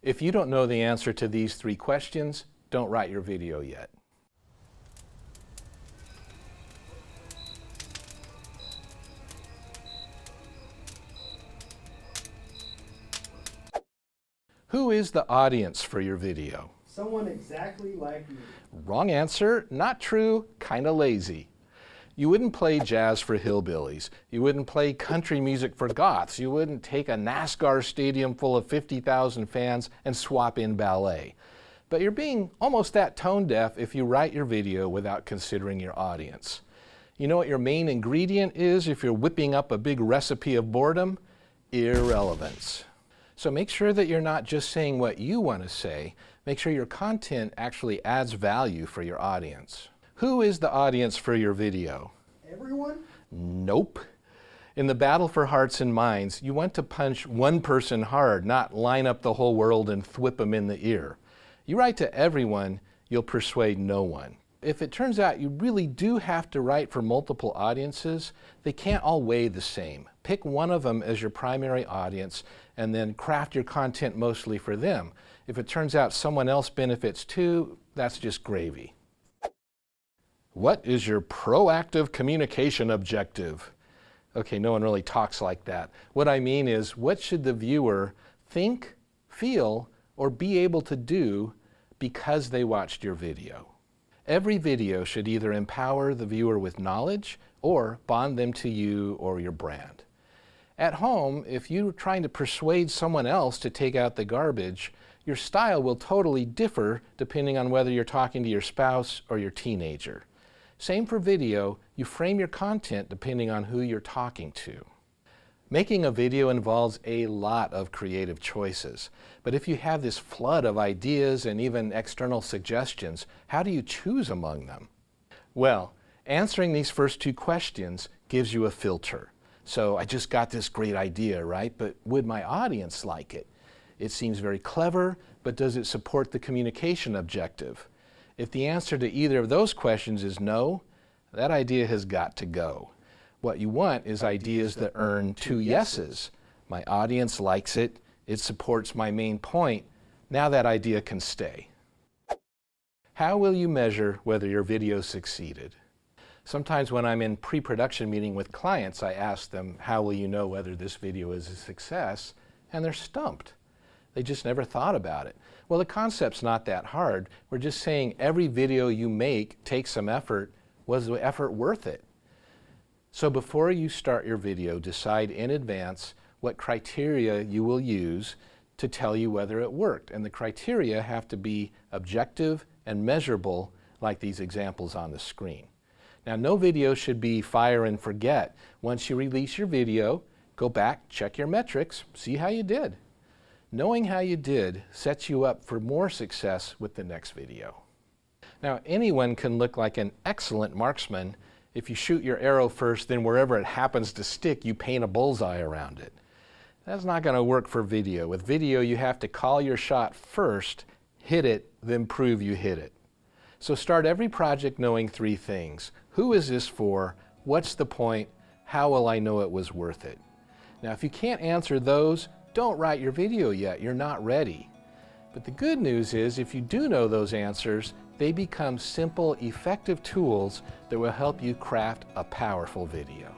If you don't know the answer to these 3 questions, don't write your video yet. Who is the audience for your video? Someone exactly like me. Wrong answer, not true, kinda lazy. You wouldn't play jazz for hillbillies. You wouldn't play country music for goths. You wouldn't take a NASCAR stadium full of 50,000 fans and swap in ballet. But you're being almost that tone deaf if you write your video without considering your audience. You know what your main ingredient is if you're whipping up a big recipe of boredom? Irrelevance. So make sure that you're not just saying what you want to say. Make sure your content actually adds value for your audience. Who is the audience for your video? Everyone? Nope. In the battle for hearts and minds, you want to punch one person hard, not line up the whole world and thwip them in the ear. You write to everyone, you'll persuade no one. If it turns out you really do have to write for multiple audiences, they can't all weigh the same. Pick one of them as your primary audience and then craft your content mostly for them. If it turns out someone else benefits too, that's just gravy. What is your proactive communication objective? Okay, no one really talks like that. What I mean is, what should the viewer think, feel, or be able to do because they watched your video? Every video should either empower the viewer with knowledge or bond them to you or your brand. At home, if you're trying to persuade someone else to take out the garbage, your style will totally differ depending on whether you're talking to your spouse or your teenager. Same for video, you frame your content depending on who you're talking to. Making a video involves a lot of creative choices, but if you have this flood of ideas and even external suggestions, how do you choose among them? Well, answering these first 2 questions gives you a filter. So I just got this great idea, right? But would my audience like it? It seems very clever, but does it support the communication objective? If the answer to either of those questions is no, that idea has got to go. What you want is ideas that earn 2 yeses. My audience likes it, it supports my main point, now that idea can stay. How will you measure whether your video succeeded? Sometimes when I'm in pre-production meeting with clients, I ask them, how will you know whether this video is a success? And they're stumped. They just never thought about it. Well, the concept's not that hard. We're just saying every video you make takes some effort. Was the effort worth it? So before you start your video, decide in advance what criteria you will use to tell you whether it worked. And the criteria have to be objective and measurable, like these examples on the screen. Now, no video should be fire and forget. Once you release your video, go back, check your metrics, see how you did. Knowing how you did sets you up for more success with the next video. Now, anyone can look like an excellent marksman if you shoot your arrow first, then wherever it happens to stick, you paint a bullseye around it. That's not going to work for video. With video, you have to call your shot first, hit it, then prove you hit it. So start every project knowing 3 things. Who is this for? What's the point? How will I know it was worth it? Now, if you can't answer those, don't write your video yet. You're not ready. But the good news is, if you do know those answers, they become simple, effective tools that will help you craft a powerful video.